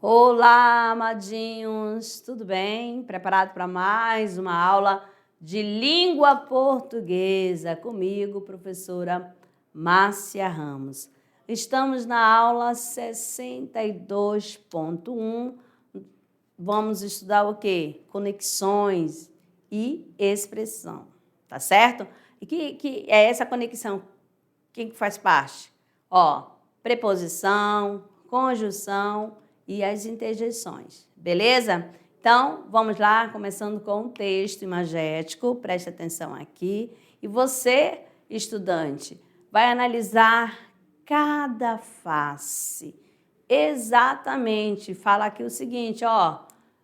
Olá, amadinhos! Tudo bem? Preparado para mais uma aula de língua portuguesa comigo, professora Márcia Ramos. Estamos na aula 62.1. Vamos estudar o quê? Conexões e expressão, tá certo? E que é essa conexão? Quem que faz parte? Preposição, conjunção e as interjeições, beleza? Então, vamos lá, começando com um texto imagético, preste atenção aqui. E você, estudante, vai analisar cada face. Exatamente, fala aqui o seguinte,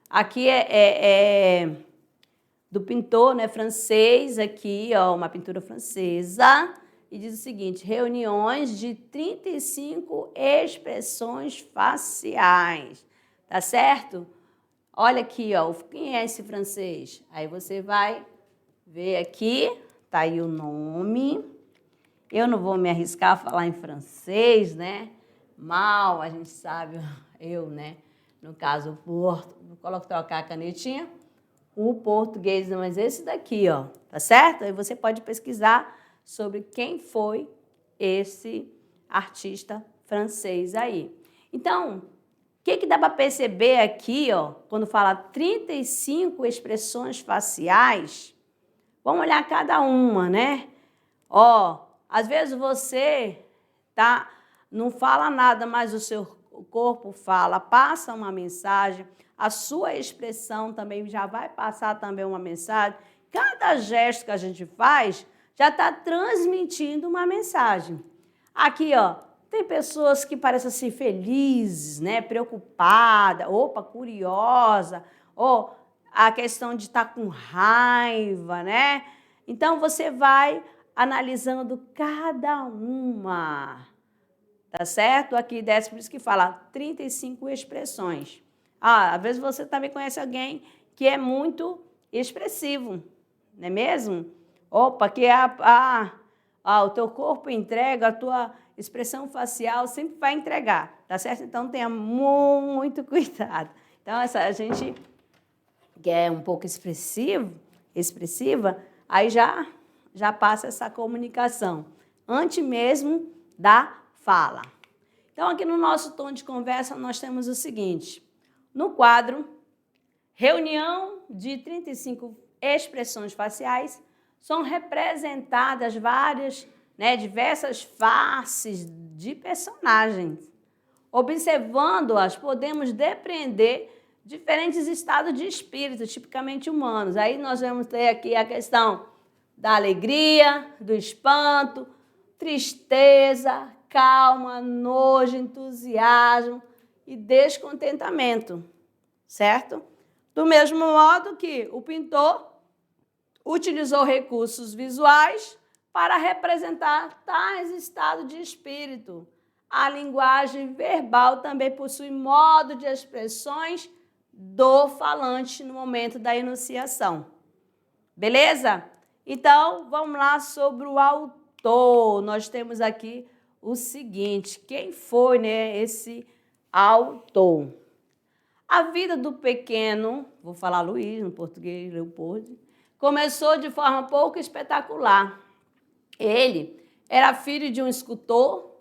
aqui é do pintor, né, francês, aqui, uma pintura francesa, e diz o seguinte, reuniões de 35 expressões faciais, tá certo? Olha aqui, quem é esse francês? Aí você vai ver aqui, tá aí o nome. Eu não vou me arriscar a falar em francês, né? Mal, a gente sabe, né? No caso, vou trocar a canetinha. O português, mas esse daqui, tá certo? Aí você pode pesquisar sobre quem foi esse artista francês aí. Então, o que dá para perceber aqui, quando fala 35 expressões faciais? Vamos olhar cada uma, né? Às vezes você não fala nada, mas o seu corpo fala, passa uma mensagem, a sua expressão também já vai passar também uma mensagem. Cada gesto que a gente faz já está transmitindo uma mensagem. Aqui, tem pessoas que parecem assim felizes, né, preocupada, curiosa, ou a questão de estar com raiva, né? Então você vai analisando cada uma. Tá certo? Aqui desce, por isso que fala 35 expressões. Às vezes você também conhece alguém que é muito expressivo, não é mesmo? Que o teu corpo entrega, a tua expressão facial sempre vai entregar, tá certo? Então tenha muito cuidado. Então a gente que é um pouco expressiva, aí já passa essa comunicação, antes mesmo da fala. Então, aqui no nosso tom de conversa, nós temos o seguinte. No quadro, reunião de 35 expressões faciais, são representadas diversas faces de personagens. Observando-as, podemos depreender diferentes estados de espírito, tipicamente humanos. Aí nós vamos ter aqui a questão da alegria, do espanto, tristeza, calma, nojo, entusiasmo e descontentamento, certo? Do mesmo modo que o pintor utilizou recursos visuais para representar tais estados de espírito. A linguagem verbal também possui modo de expressões do falante no momento da enunciação. Beleza? Então, vamos lá sobre o autor. Nós temos aqui o seguinte, quem foi, esse autor? A vida do pequeno, vou falar Luiz, no português, Leopoldo, começou de forma pouco espetacular. Ele era filho de um escultor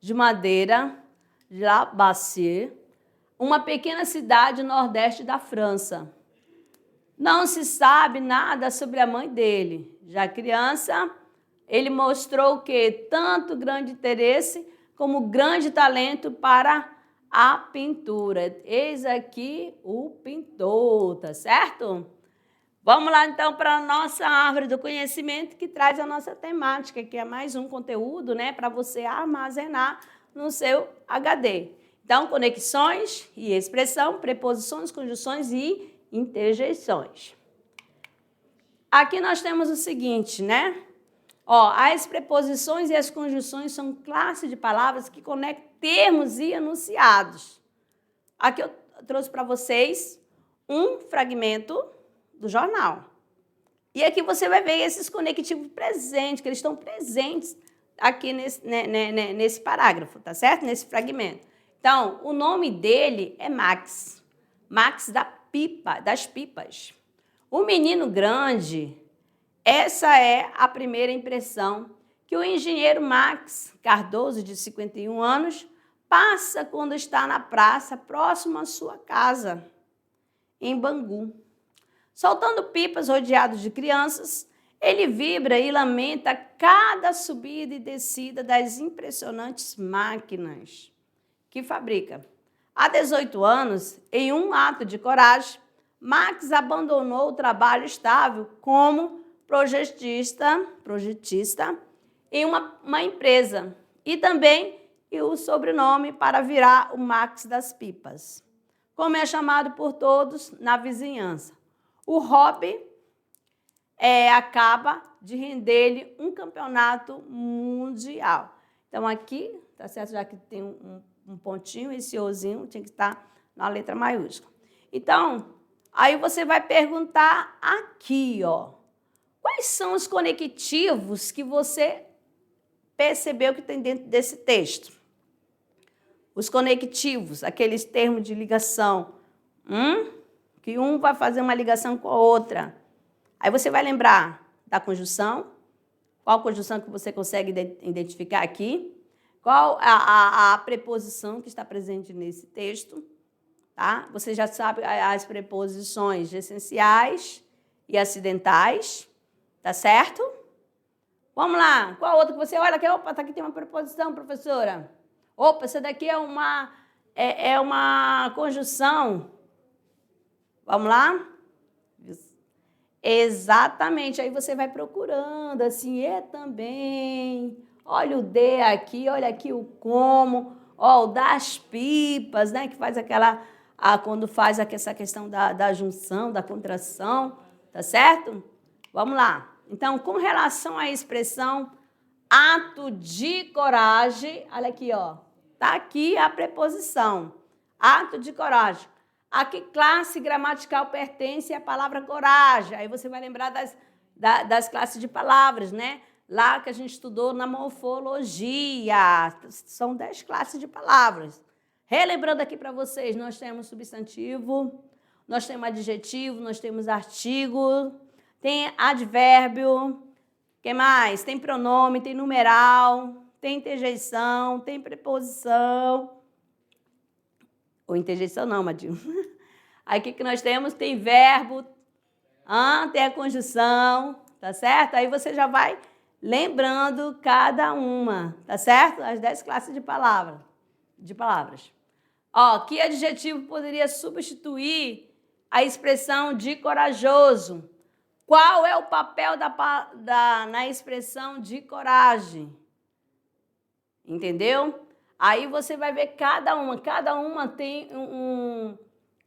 de madeira, de La Bassière, uma pequena cidade nordeste da França. Não se sabe nada sobre a mãe dele. Já criança, ele mostrou tanto grande interesse como grande talento para a pintura. Eis aqui o pintor, tá certo? Vamos lá, então, para a nossa árvore do conhecimento, que traz a nossa temática, que é mais um conteúdo, para você armazenar no seu HD. Então, conexões e expressão, preposições, conjunções e interjeições. Aqui nós temos o seguinte, as preposições e as conjunções são classe de palavras que conectam termos e enunciados. Aqui eu trouxe para vocês um fragmento do jornal. E aqui você vai ver esses conectivos presentes, que eles estão presentes aqui nesse parágrafo, tá certo? Nesse fragmento. Então, o nome dele é Max. Max das pipas. O menino grande, essa é a primeira impressão que o engenheiro Max Cardoso, de 51 anos, passa quando está na praça próximo à sua casa, em Bangu. Soltando pipas rodeado de crianças, ele vibra e lamenta cada subida e descida das impressionantes máquinas que fabrica. Há 18 anos, em um ato de coragem, Max abandonou o trabalho estável como projetista em uma empresa e também o sobrenome para virar o Max das pipas, como é chamado por todos na vizinhança. O hobby acaba de render-lhe um campeonato mundial. Então, aqui, tá certo? Já que tem um pontinho, esse ozinho tinha que estar na letra maiúscula. Então, aí você vai perguntar aqui, ó, quais são os conectivos que você percebeu que tem dentro desse texto? Os conectivos, aqueles termos de ligação, que um vai fazer uma ligação com a outra. Aí você vai lembrar da conjunção, qual conjunção que você consegue identificar aqui, qual a preposição que está presente nesse texto, tá? Você já sabe as preposições essenciais e acidentais, tá certo? Vamos lá, qual outra que você olha aqui? Opa, tá aqui tem uma preposição, professora. Opa, essa daqui é uma conjunção. Vamos lá? Exatamente, aí você vai procurando, assim, também. Olha o de aqui, olha aqui o como, ó, o das pipas, né, que faz quando faz essa questão da junção, da contração, tá certo? Vamos lá. Então, com relação à expressão ato de coragem, olha aqui, ó, tá aqui a preposição, ato de coragem. A que classe gramatical pertence a palavra coragem? Aí você vai lembrar das classes de palavras, né? Lá que a gente estudou na morfologia. São 10 classes de palavras. Relembrando aqui para vocês, nós temos substantivo, nós temos adjetivo, nós temos artigo, tem advérbio, que mais? Tem pronome, tem numeral, tem interjeição, tem preposição. Ou interjeição não, Madinho. Aí o que nós temos? Tem verbo, tem a conjunção, tá certo? Aí você já vai lembrando cada uma, tá certo? As 10 classes de palavras. Ó, que adjetivo poderia substituir a expressão de corajoso? Qual é o papel na expressão de coragem? Entendeu? Aí você vai ver cada uma tem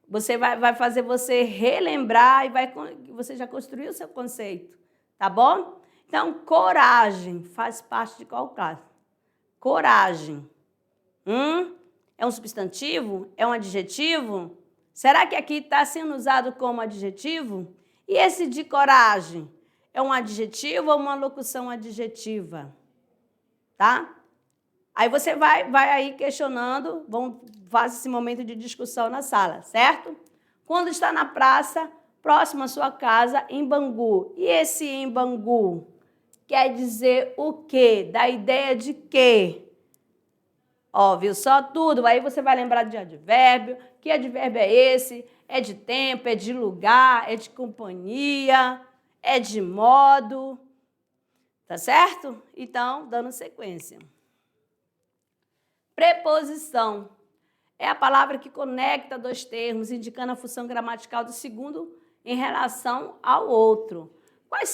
você vai fazer você relembrar e você já construiu o seu conceito, tá bom? Então, coragem faz parte de qual classe? Coragem. É um substantivo? É um adjetivo? Será que aqui está sendo usado como adjetivo? E esse de coragem é um adjetivo ou uma locução adjetiva? Tá? Aí você vai aí questionando, faz esse momento de discussão na sala, certo? Quando está na praça, próximo à sua casa, em Bangu. E esse em Bangu quer dizer o quê? Da ideia de quê? Ó, viu só tudo? Aí você vai lembrar de advérbio. Que advérbio é esse? É de tempo, é de lugar, é de companhia, é de modo. Tá certo? Então, dando sequência. Preposição é a palavra que conecta dois termos, indicando a função gramatical do segundo em relação ao outro. Quais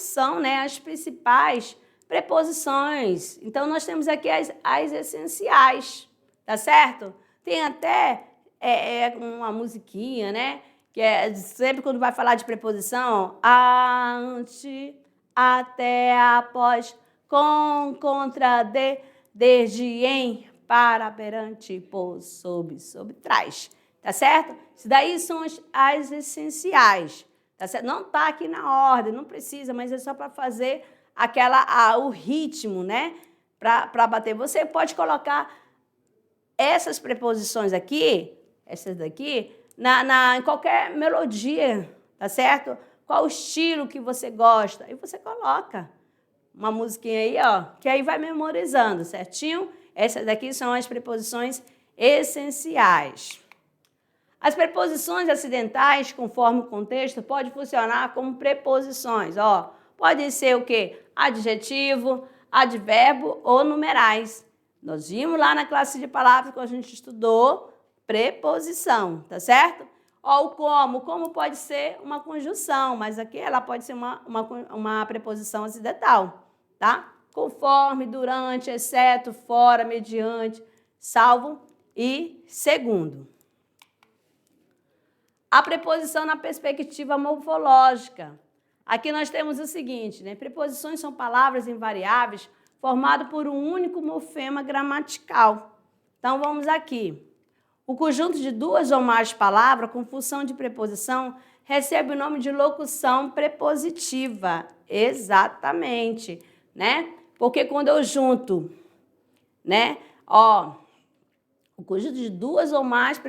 são, né, as principais preposições? Então, nós temos aqui as essenciais, tá certo? Tem até uma musiquinha, né? Que é sempre quando vai falar de preposição, ante, até, após, com, contra, desde, em, para, perante, por, sob, trás. Tá certo? Isso daí são as essenciais. Tá certo? Não está aqui na ordem, não precisa, mas é só para fazer o ritmo, né? Para bater. Você pode colocar essas preposições aqui, essas daqui, em qualquer melodia, tá certo? Qual o estilo que você gosta? Aí você coloca uma musiquinha aí, ó, que aí vai memorizando, certinho? Essas daqui são as preposições essenciais. As preposições acidentais, conforme o contexto, podem funcionar como preposições, ó. Podem ser o quê? Adjetivo, advérbio ou numerais. Nós vimos lá na classe de palavras que a gente estudou preposição, tá certo? Ó, o como pode ser uma conjunção, mas aqui ela pode ser uma preposição acidental, tá? Conforme, durante, exceto, fora, mediante, salvo e segundo. A preposição na perspectiva morfológica. Aqui nós temos o seguinte, né? Preposições são palavras invariáveis formadas por um único morfema gramatical. Então, vamos aqui. O conjunto de duas ou mais palavras com função de preposição recebe o nome de locução prepositiva. Exatamente, né? Porque quando eu junto, né? Ó, o conjunto de duas ou mais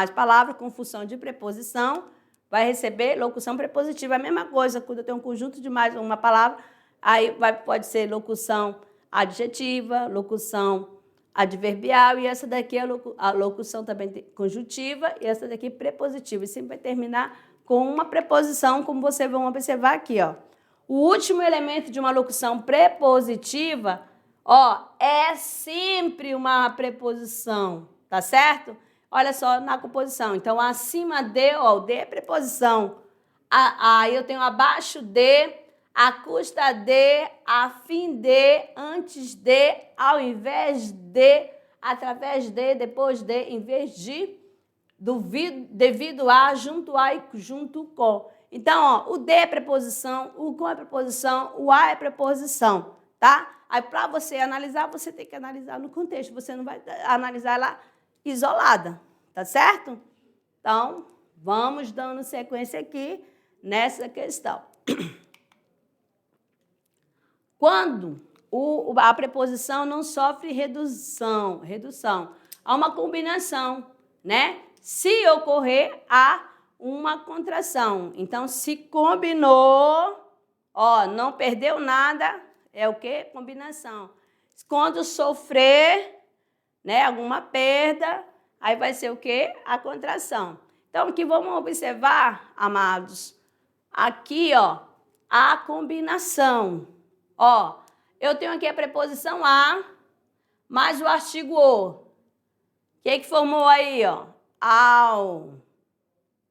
palavras com função de preposição vai receber locução prepositiva. A mesma coisa, quando eu tenho um conjunto de mais uma palavra, aí pode ser locução adjetiva, locução adverbial, e essa daqui é a locução também conjuntiva, e essa daqui prepositiva. E sempre vai terminar com uma preposição, como vocês vão observar aqui, ó. O último elemento de uma locução prepositiva, ó, é sempre uma preposição, tá certo? Olha só na composição. Então, acima de, ó, o de é preposição. Aí eu tenho abaixo de, à custa de, a fim de, antes de, ao invés de, através de, depois de, em vez de, devido a, junto a e junto com. Então, ó, o de é preposição, o com é preposição, o a é preposição, tá? Aí, para você analisar, você tem que analisar no contexto. Você não vai analisar ela isolada, tá certo? Então, vamos dando sequência aqui nessa questão. Quando a preposição não sofre redução, há uma combinação, né? Se ocorrer, há uma contração. Então, se combinou, ó, não perdeu nada, é o quê? Combinação. Quando sofrer, né, alguma perda, aí vai ser o quê? A contração. Então, aqui vamos observar, amados, aqui, ó, a combinação. Ó, eu tenho aqui a preposição a, mais o artigo o. O que formou aí, ó?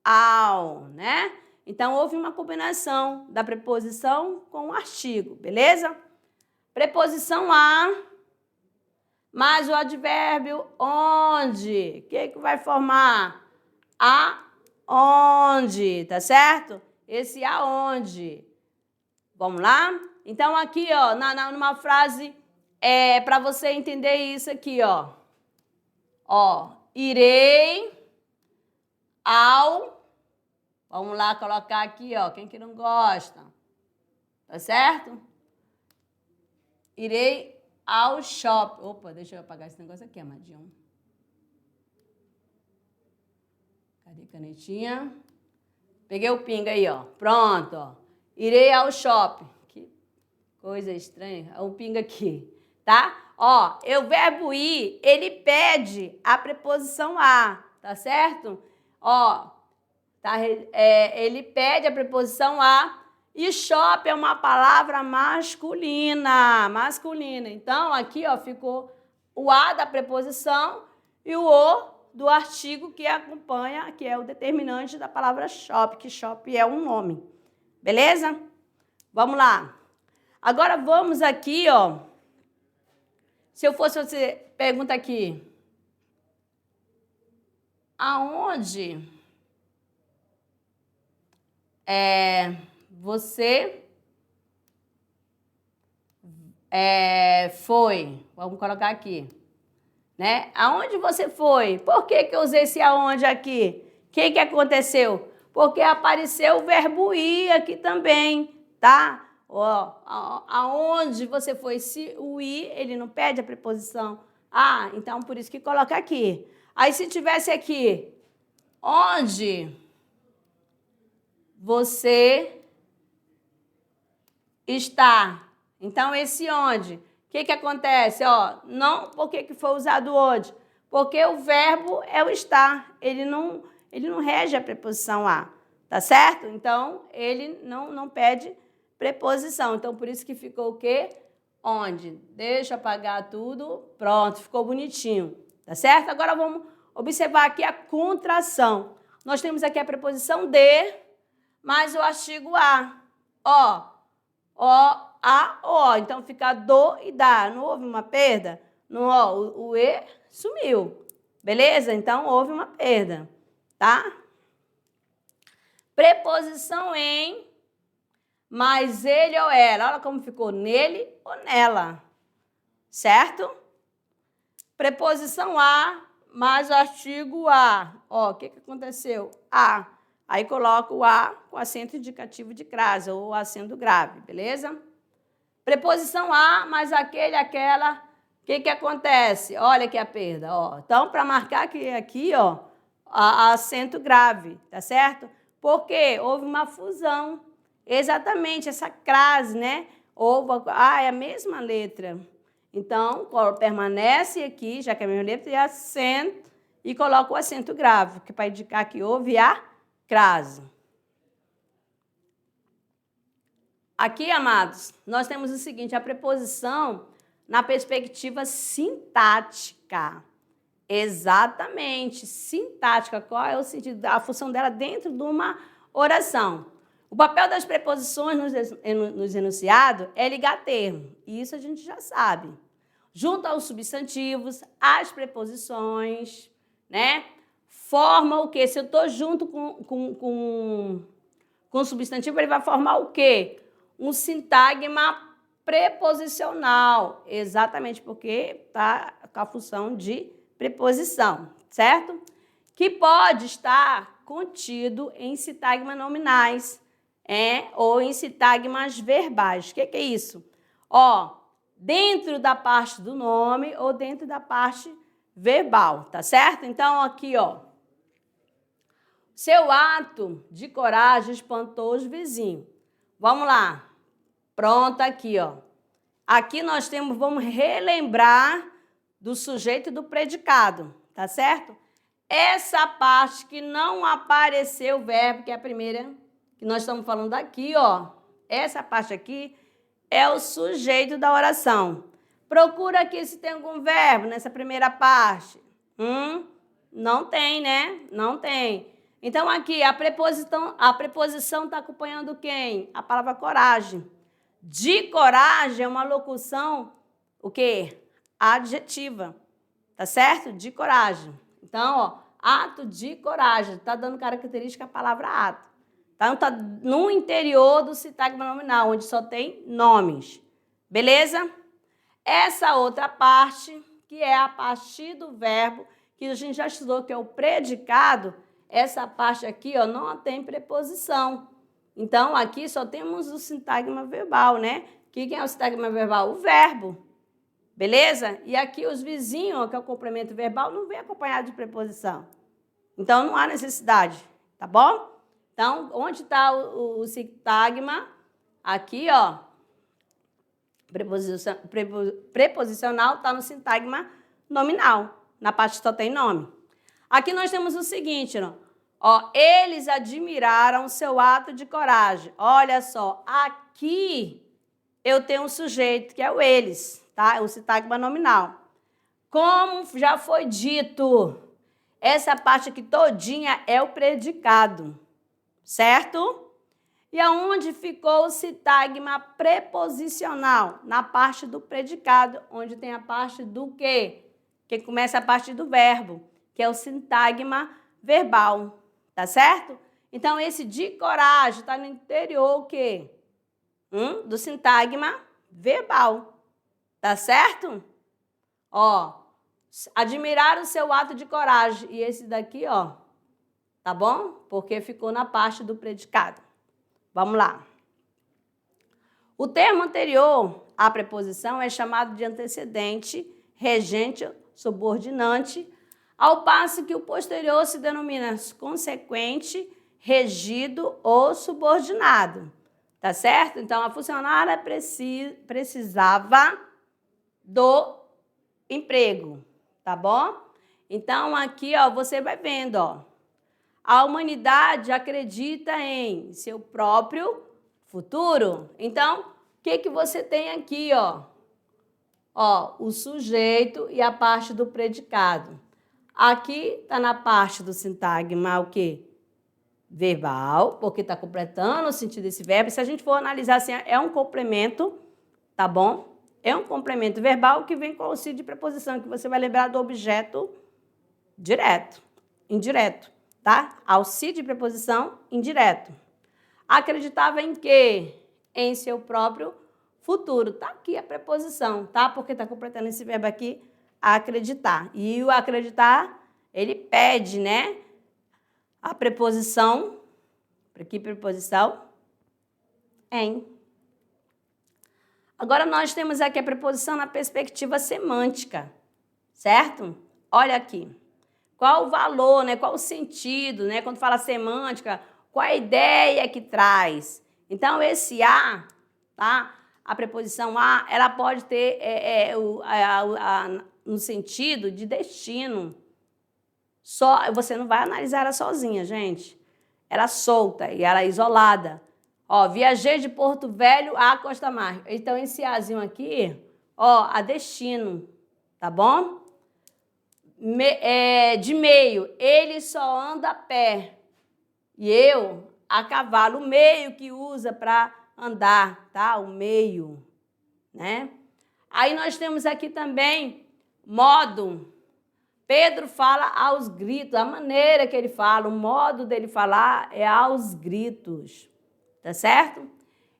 Ao, né? Então, houve uma combinação da preposição com o artigo, beleza? Preposição a, mais o advérbio onde. O que vai formar? Aonde, tá certo? Esse aonde. Vamos lá? Então, aqui, ó, numa frase, para você entender isso aqui, ó. Ó, irei ao... Vamos lá colocar aqui, ó, quem que não gosta? Tá certo? Irei ao shopping. Opa, deixa eu apagar esse negócio aqui, amadinho. Cadê a canetinha? Peguei o pinga aí, ó. Pronto, ó. Irei ao shopping. Que coisa estranha. O pinga aqui, tá? Ó, o verbo ir, ele pede a preposição a, tá certo? Ó, tá? Ele pede a preposição a. E shopping é uma palavra masculina. Então, aqui, ó, ficou o a da preposição e o do artigo que acompanha, que é o determinante da palavra shopping, que shopping é um nome. Beleza? Vamos lá. Agora, vamos aqui, ó. Se eu fosse você, pergunta aqui. Aonde você foi? Vamos colocar aqui. Né? Aonde você foi? Por que eu usei esse aonde aqui? O que aconteceu? Porque apareceu o verbo ir aqui também, tá? Ó, aonde você foi? Se o ir, ele não pede a preposição Ah, então por isso que coloca aqui. Aí se tivesse aqui, onde você está. Então, esse onde. O que acontece? Ó, não, por que foi usado onde? Porque o verbo é o estar. Ele não rege a preposição a. Tá certo? Então, ele não pede preposição. Então, por isso que ficou o quê? Onde. Deixa eu apagar tudo. Pronto, ficou bonitinho. Tá certo? Agora vamos observar aqui a contração. Nós temos aqui a preposição de, mais o artigo a. Ó, a, o. Então, fica do e da. Não houve uma perda? No o e sumiu. Beleza? Então, houve uma perda. Tá? Preposição em, mais ele ou ela. Olha como ficou nele ou nela. Certo? Preposição a, mais o artigo a. Ó, o que aconteceu? A. Aí coloco o a com acento indicativo de crase ou acento grave, beleza? Preposição a, mais aquele, aquela. O que acontece? Olha aqui a perda, ó. Então, para marcar que aqui, ó, acento grave, tá certo? Porque houve uma fusão. Exatamente, essa crase, né? É a mesma letra. Então, permanece aqui, já que é a mesma letra, e acento, e coloco o acento grave, que para indicar que houve a crase. Aqui, amados, nós temos o seguinte, a preposição na perspectiva sintática. Exatamente, sintática. Qual é o sentido, a função dela dentro de uma oração? O papel das preposições nos enunciados é ligar termo, e isso a gente já sabe. Junto aos substantivos, as preposições, né? Forma o quê? Se eu estou junto com o substantivo, ele vai formar o quê? Um sintagma preposicional. Exatamente, porque está com a função de preposição, certo? Que pode estar contido em sintagmas nominais, ou em sintagmas verbais. O que é isso? Ó, dentro da parte do nome ou dentro da parte verbal, tá certo? Então, aqui, ó. Seu ato de coragem espantou os vizinhos. Vamos lá. Pronto, aqui, ó. Aqui nós temos, vamos relembrar do sujeito e do predicado, tá certo? Essa parte que não apareceu o verbo, que é a primeira que nós estamos falando aqui, ó. Essa parte aqui é o sujeito da oração. Procura aqui se tem algum verbo nessa primeira parte. Não tem, né? Não tem. Então, aqui, a preposição está acompanhando quem? A palavra coragem. De coragem é uma locução, o quê? Adjetiva. Tá certo? De coragem. Então, ó, ato de coragem. Está dando característica a palavra ato. Então, está no interior do sintagma nominal, onde só tem nomes. Beleza? Essa outra parte, que é a partir do verbo, que a gente já estudou, que é o predicado, essa parte aqui, ó, não tem preposição. Então, aqui só temos o sintagma verbal, né? Quem é o sintagma verbal? O verbo. Beleza? E aqui os vizinhos, ó, que é o complemento verbal, não vem acompanhado de preposição. Então, não há necessidade, tá bom? Então, onde está o sintagma? Aqui, ó. Preposicional está no sintagma nominal, na parte que só tem nome. Aqui nós temos o seguinte, ó, eles admiraram seu ato de coragem. Olha só, aqui eu tenho um sujeito, que é o eles, tá? É o sintagma nominal. Como já foi dito, essa parte aqui todinha é o predicado, certo? E aonde ficou o sintagma preposicional? Na parte do predicado, onde tem a parte do quê? Que começa a parte do verbo, que é o sintagma verbal, tá certo? Então, esse de coragem está no interior o quê? Do sintagma verbal, tá certo? Ó, admirar o seu ato de coragem. E esse daqui, ó, tá bom? Porque ficou na parte do predicado. Vamos lá. O termo anterior à preposição é chamado de antecedente, regente subordinante, ao passo que o posterior se denomina consequente, regido ou subordinado. Tá certo? Então, a funcionária precisava do emprego, tá bom? Então, aqui, ó, você vai vendo, ó. A humanidade acredita em seu próprio futuro. Então, o que você tem aqui, ó? Ó, o sujeito e a parte do predicado. Aqui está na parte do sintagma o quê? Verbal, porque está completando o sentido desse verbo. Se a gente for analisar assim, é um complemento, tá bom? É um complemento verbal que vem com o auxílio de preposição, que você vai lembrar do objeto direto, indireto, tá? Auxílio de preposição indireto. Acreditava em quê? Em seu próprio futuro. Tá aqui a preposição, tá? Porque está completando esse verbo aqui, acreditar. E o acreditar, ele pede, né? A preposição, para que preposição? Em. Agora, nós temos aqui a preposição na perspectiva semântica, certo? Olha aqui. Qual o valor, né? Qual o sentido, né? Quando fala semântica, qual a ideia que traz? Então, esse a, tá? A preposição a, ela pode ter no sentido de destino. Só, você não vai analisar ela sozinha, gente. Ela solta e ela é isolada. Ó, viajei de Porto Velho a Costa Mar. Então, esse azinho aqui, ó, a destino, tá bom? De meio, ele só anda a pé. E eu, a cavalo. O meio que usa para andar, tá? O meio, né? Aí nós temos aqui também modo. Pedro fala aos gritos, a maneira que ele fala, o modo dele falar é aos gritos, tá certo?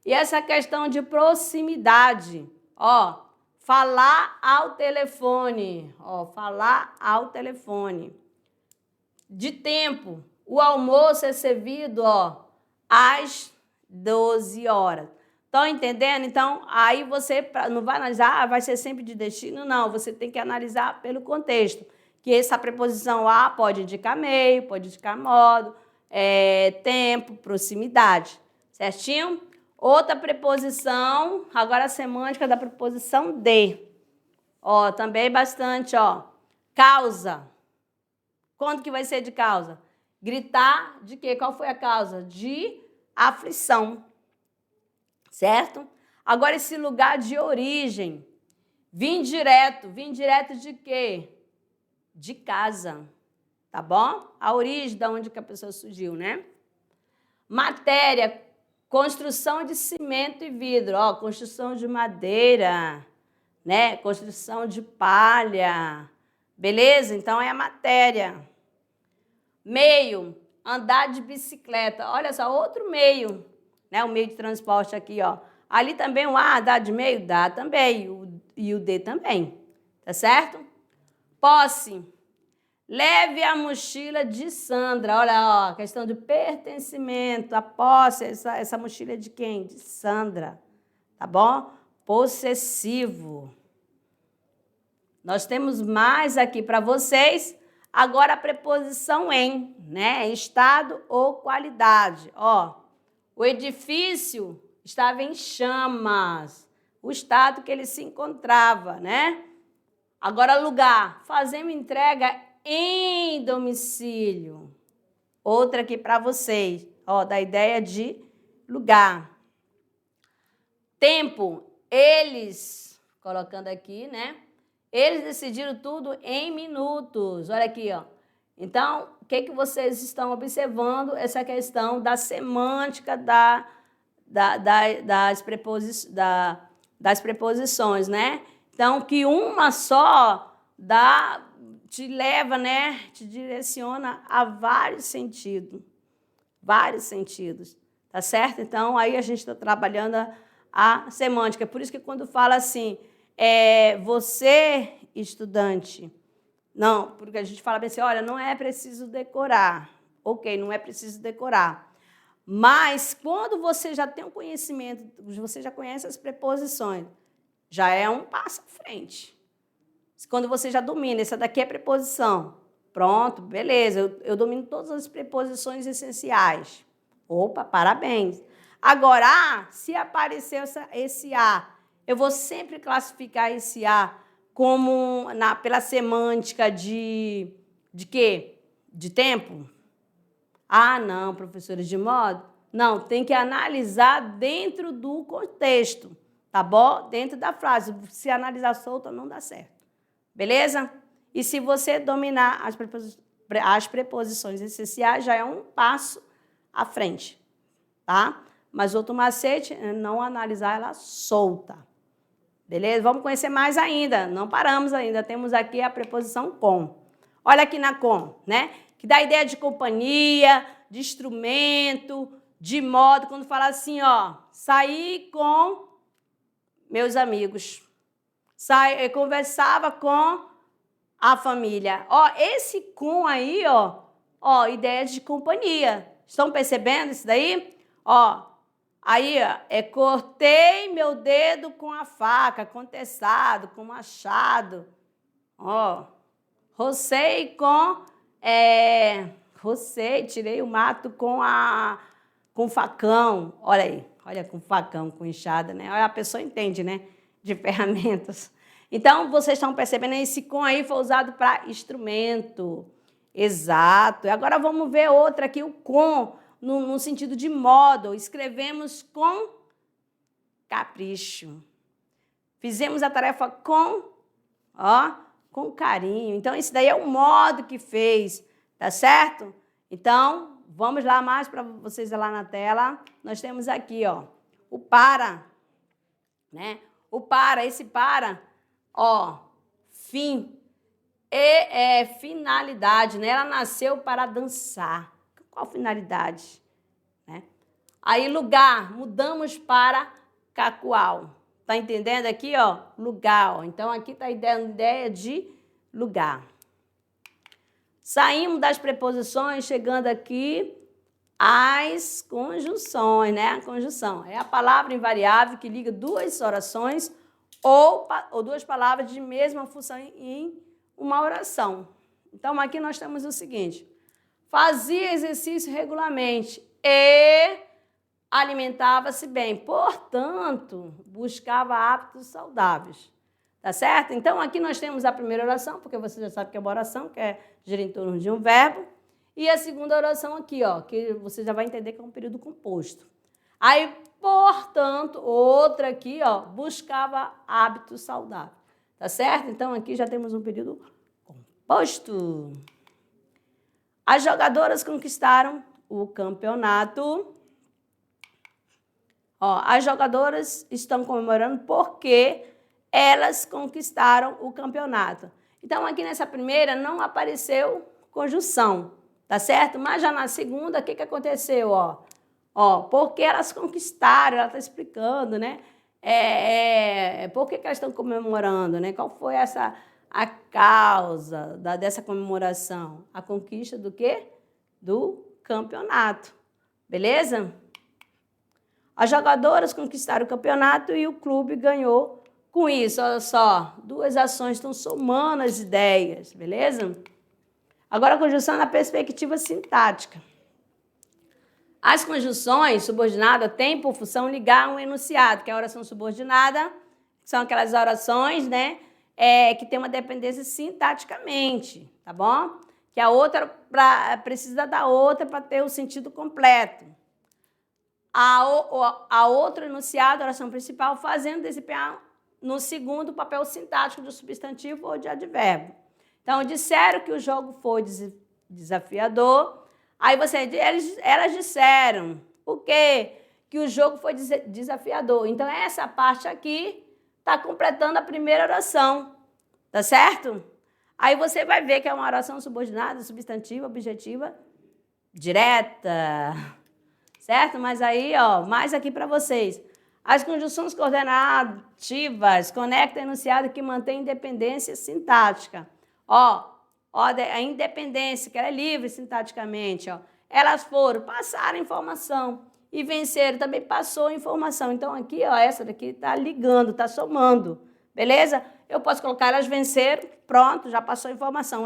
E essa questão de proximidade, ó, falar ao telefone, ó, falar ao telefone. De tempo, o almoço é servido, ó, às 12 horas. Estão entendendo? Então, aí você não vai analisar, vai ser sempre de destino, não, você tem que analisar pelo contexto. Que essa preposição a pode indicar meio, pode indicar modo, tempo, proximidade. Certinho? Outra preposição, agora a semântica da preposição de. Ó, também bastante, ó. Causa. Quando que vai ser de causa? Gritar de quê? Qual foi a causa? De aflição. Certo? Agora esse lugar de origem. Vim direto de quê? De casa, tá bom? A origem de onde que a pessoa surgiu, né? Matéria, construção de cimento e vidro, ó, construção de madeira, né? Construção de palha, beleza? Então é a matéria. Meio, andar de bicicleta, olha só, outro meio, né? O meio de transporte aqui, ó. Ali também o A dá de meio? Dá também, e o D também, tá certo? Posse. Leve a mochila de Sandra. Olha, ó, a questão de pertencimento. A posse, essa mochila é de quem? De Sandra. Tá bom? Possessivo. Nós temos mais aqui para vocês. Agora a preposição em, né? Estado ou qualidade. Ó, o edifício estava em chamas. O estado que ele se encontrava, né? Agora, lugar, fazendo entrega em domicílio. Outra aqui para vocês, ó, da ideia de lugar. Tempo, eles, colocando aqui, né? Eles decidiram tudo em minutos. Olha aqui, ó. Então, o que vocês estão observando? Essa questão da semântica das preposições, né? Então, que uma só te leva, né? Te direciona a vários sentidos. Vários sentidos. Tá certo? Então, aí a gente está trabalhando a semântica. Por isso que quando fala assim, você, estudante, não, porque a gente fala bem assim, olha, não é preciso decorar. Ok, não é preciso decorar. Mas, quando você já tem um conhecimento, você já conhece as preposições, já é um passo à frente. Quando você já domina, essa daqui é preposição. Pronto, beleza, eu domino todas as preposições essenciais. Opa, parabéns. Agora, se aparecer esse A, eu vou sempre classificar esse A como pela semântica de quê? De tempo? Ah, não, professora, de modo? Não, tem que analisar dentro do contexto, tá bom? Dentro da frase. Se analisar solta, não dá certo. Beleza? E se você dominar as preposições essenciais, já é um passo à frente, tá? Mas outro macete é não analisar ela solta. Beleza? Vamos conhecer mais ainda. Não paramos ainda. Temos aqui a preposição com. Olha aqui na com, né? Que dá a ideia de companhia, de instrumento, de modo. Quando fala assim, ó, saí com meus amigos. Eu conversava com a família. Ó, esse com aí, ó, ideia de companhia. Estão percebendo isso daí? Ó, aí, ó, cortei meu dedo com a faca, com teçado, com machado. Ó, rocei tirei o mato com facão. Olha aí, olha, com facão, com enxada, né? Olha, a pessoa entende, né? De ferramentas. Então, vocês estão percebendo, esse com aí foi usado para instrumento. Exato. E agora vamos ver outra aqui, o com, no sentido de modo. Escrevemos com capricho. Fizemos a tarefa com carinho. Então, esse daí é o modo que fez, tá certo? Então, vamos lá mais para vocês lá na tela. Nós temos aqui, ó, o para, né? O para, esse para, ó, fim e finalidade, né? Ela nasceu para dançar. Qual finalidade? Né? Aí, lugar, mudamos para cacoal. Tá entendendo aqui, ó? Lugar, ó. Então, aqui tá a ideia de lugar. Saímos das preposições, chegando aqui às conjunções, né? A conjunção é a palavra invariável que liga duas orações ou duas palavras de mesma função em uma oração. Então, aqui nós temos o seguinte: fazia exercício regularmente e alimentava-se bem, portanto, buscava hábitos saudáveis. Tá certo? Então, aqui nós temos a primeira oração, porque você já sabe que é uma oração, que gira em torno de um verbo. E a segunda oração aqui, ó, que você já vai entender que é um período composto. Aí, portanto, outra aqui, ó, buscava hábitos saudáveis. Tá certo? Então, aqui já temos um período composto. As jogadoras conquistaram o campeonato. Ó, as jogadoras estão comemorando porque elas conquistaram o campeonato. Então, aqui nessa primeira não apareceu conjunção, tá certo? Mas já na segunda, o que aconteceu? Ó, porque elas conquistaram, ela está explicando, né? Por que elas estão comemorando, né? Qual foi a causa dessa comemoração? A conquista do quê? Do campeonato. Beleza? As jogadoras conquistaram o campeonato e o clube ganhou com isso. Olha só, duas ações estão somando as ideias, beleza? Agora, a conjunção na perspectiva sintática. As conjunções subordinadas têm por função ligar um enunciado, que é a oração subordinada, são aquelas orações, né, que tem uma dependência sintaticamente, tá bom? Que a outra precisa da outra para ter o sentido completo. A outra enunciado, a oração principal, fazendo desempenhar no segundo o papel sintático do substantivo ou de advérbio. Então, disseram que o jogo foi desafiador. Aí elas disseram o quê? Que o jogo foi desafiador. Então, essa parte aqui está completando a primeira oração. Tá certo? Aí você vai ver que é uma oração subordinada, substantiva, objetiva, direta. Certo? Mas aí, ó, mais aqui para vocês. As conjunções coordenativas conectam enunciado que mantém independência sintática. Ó, a independência, que ela é livre sintaticamente, ó. Elas passaram informação e venceram, também passou informação. Então, aqui, ó, essa daqui está ligando, está somando, beleza? eu posso colocar elas venceram, pronto, já passou a informação.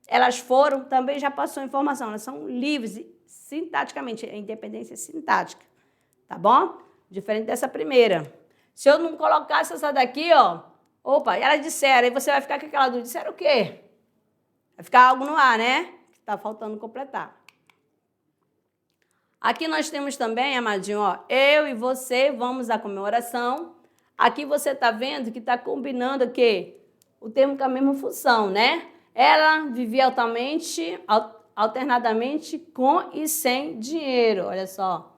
Elas foram, também já passou a informação. Elas são livres, sintaticamente, a independência sintática, tá bom? Diferente dessa primeira. Se eu não colocasse essa daqui, ó, opa, elas disseram, aí você vai ficar com aquela dúvida, disseram o quê? Vai ficar algo no ar, né? Que tá faltando completar. Aqui nós temos também, amadinho, ó, eu e você vamos à comemoração. Aqui você está vendo que está combinando o quê? O termo com a mesma função, né? Ela vivia alternadamente com e sem dinheiro, olha só.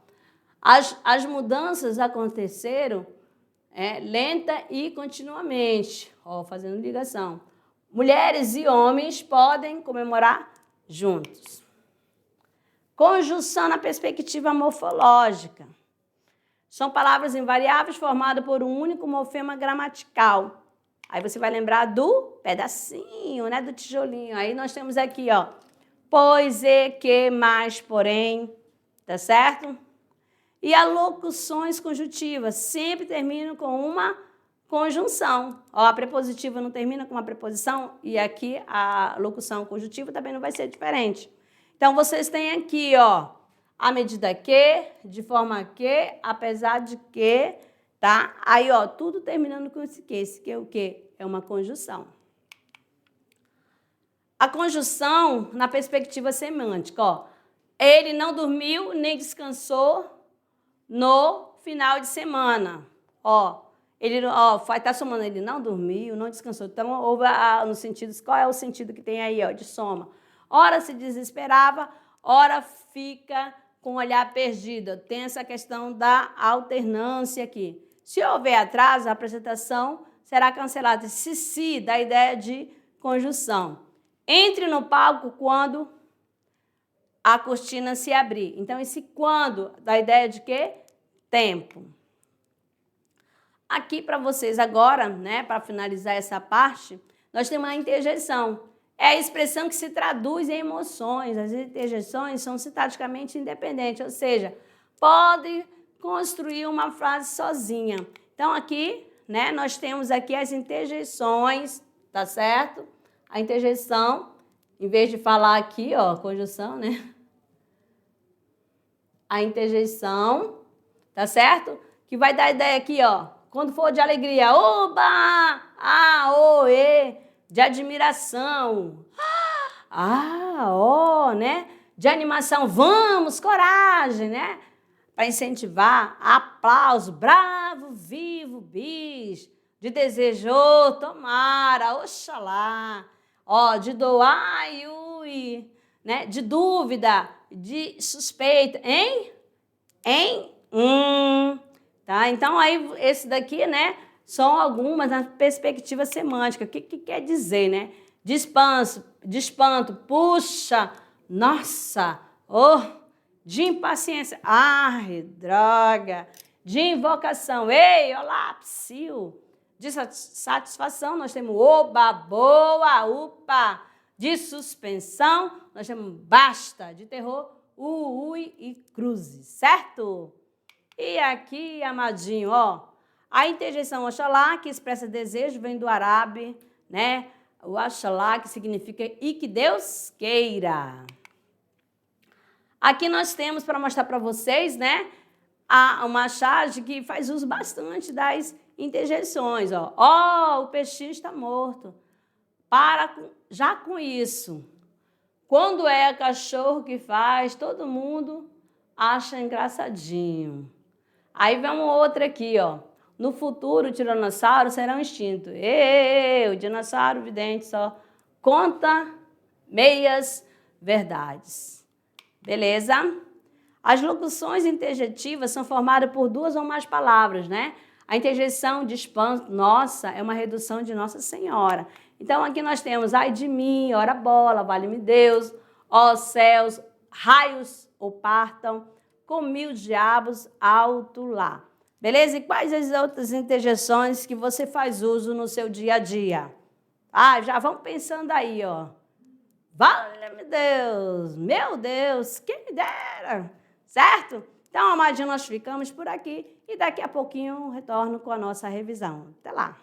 As mudanças aconteceram lenta e continuamente, ó, fazendo ligação. Mulheres e homens podem comemorar juntos. Conjunção na perspectiva morfológica. São palavras invariáveis formadas por um único morfema gramatical. Aí você vai lembrar do pedacinho, né, do tijolinho. Aí nós temos aqui, ó, pois, e, que, mas, porém, tá certo? E as locuções conjuntivas sempre terminam com uma conjunção. Ó, a prepositiva não termina com uma preposição e aqui a locução conjuntiva também não vai ser diferente. Então, vocês têm aqui, ó, à medida que, de forma que, apesar de que, tá? Aí, ó, tudo terminando com esse que. Esse que é o quê? É uma conjunção. A conjunção na perspectiva semântica, ó. Ele não dormiu nem descansou no final de semana. Ó, ele, ó, vai estar somando, ele não dormiu, não descansou. Então, houve no sentido, qual é o sentido que tem aí, ó, de soma? Ora se desesperava, ora fica com o olhar perdido. Tem essa questão da alternância aqui. Se houver atraso, a apresentação será cancelada. Se dá a ideia de conjunção. Entre no palco quando a cortina se abrir. Então, esse quando dá a ideia de quê? Tempo. Aqui para vocês agora, né, para finalizar essa parte, nós temos a interjeição. É a expressão que se traduz em emoções. As interjeições são sintaticamente independentes, ou seja, pode construir uma frase sozinha. Então, aqui, né, nós temos aqui as interjeições, tá certo? A interjeição, em vez de falar aqui, ó, conjunção, né? A interjeição, tá certo? Que vai dar a ideia aqui, ó, quando for de alegria, oba, oê, de admiração, ó, né? De animação, vamos, coragem, né? Para incentivar, aplauso, bravo, vivo, bis, de desejo, tomara, oxalá, ó, de doar, ui, né? De dúvida, de suspeita, hein? Tá? Então, aí, esse daqui, né? São algumas na perspectiva semântica. O que quer dizer, né? De espanto, puxa, nossa, de impaciência, ai, droga, de invocação, ei, olá, psiu, de satisfação, nós temos oba, boa, upa, de suspensão, nós temos basta, de terror, ui e cruzes, certo? E aqui, amadinho, ó, a interjeição oxalá, que expressa desejo, vem do árabe, né? O oxalá, que significa e que Deus queira. Aqui nós temos para mostrar para vocês, né? Uma charge que faz uso bastante das interjeições, ó. Ó, o peixinho está morto. Já com isso. Quando é cachorro que faz, todo mundo acha engraçadinho. Aí vem uma outra aqui, ó. No futuro, o tiranossauro será um extinto. O dinossauro vidente só conta meias verdades. Beleza? As locuções interjetivas são formadas por duas ou mais palavras, né? A interjeição de espanto, nossa, é uma redução de Nossa Senhora. Então, aqui nós temos, ai de mim, ora bola, vale-me Deus, ó céus, raios ou partam, com 1000 diabos alto lá. Beleza? E quais as outras interjeições que você faz uso no seu dia a dia? Já vão pensando aí, ó. Vale-me Deus, meu Deus, quem me dera, certo? Então, amadinho, nós ficamos por aqui e daqui a pouquinho eu retorno com a nossa revisão. Até lá!